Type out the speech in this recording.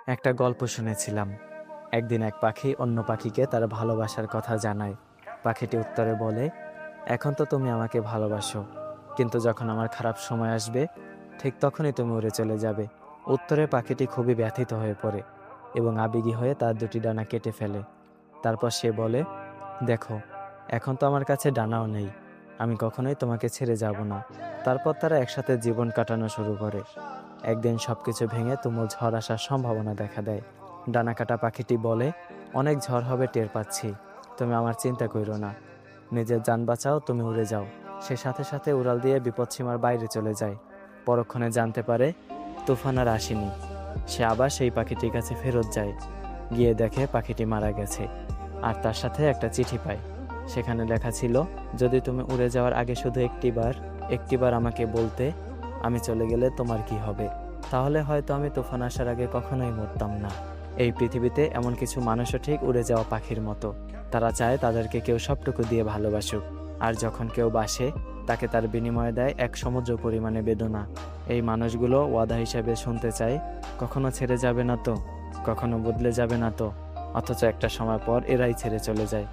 একটা গল্প শুনেছিলাম। একদিন এক পাখি অন্য পাখিকে তার ভালোবাসার কথা জানায়। পাখিটি উত্তরে বলে, এখন তো তুমি আমাকে ভালোবাসো, কিন্তু যখন আমার খারাপ সময় আসবে ঠিক তখনই তুমি উড়ে চলে যাবে। উত্তরে পাখিটি খুবই ব্যথিত হয়ে পড়ে এবং আবেগী হয়ে তার দুটি ডানা কেটে ফেলে। তারপর সে বলে, দেখো, এখন তো আমার কাছে ডানাও নেই, আমি কখনোই তোমাকে ছেড়ে যাব না। তারপর তারা একসাথে জীবন কাটানো শুরু করে। একদিন সবকিছু ভেঙে তুমুল ঝড় আসার সম্ভাবনা দেখা দেয়। ডানা কাটা পাখিটি বলে, অনেক ঝড় হবে টের পাচ্ছি, তুমি আমার চিন্তা কইরো না, নিজের যান বাঁচাও, তুমি উড়ে যাও। সে সাথে সাথে উড়াল দিয়ে বিপদসীমার বাইরে চলে যায়। পরক্ষণে জানতে পারে তুফান আর আসেনি। সে আবার সেই পাখিটির কাছে ফেরত যায়। গিয়ে দেখে পাখিটি মারা গেছে, আর তার সাথে একটা চিঠি পায়। সেখানে লেখা ছিল, যদি তুমি উড়ে যাওয়ার আগে শুধু একটিবার আমাকে বলতে, আমি চলে গেলে তোমার কি হবে, তাহলে হয়তো আমি তুফান আসার আগে কখনোই মরতাম না। এই পৃথিবীতে এমন কিছু মানুষও ঠিক উড়ে যাওয়া পাখির মতো। তারা চায় তাদেরকে কেউ সবটুকু দিয়ে ভালোবাসুক, আর যখন কেউ বাসে তাকে তার বিনিময়ে দেয় এক সমুদ্র পরিমাণে বেদনা। এই মানুষগুলো ওয়াদা হিসেবে শুনতে চায়, কখনো ছেড়ে যাবে না তো, কখনো বদলে যাবে না তো, অথচ একটা সময় পর এরাই ছেড়ে চলে যায়।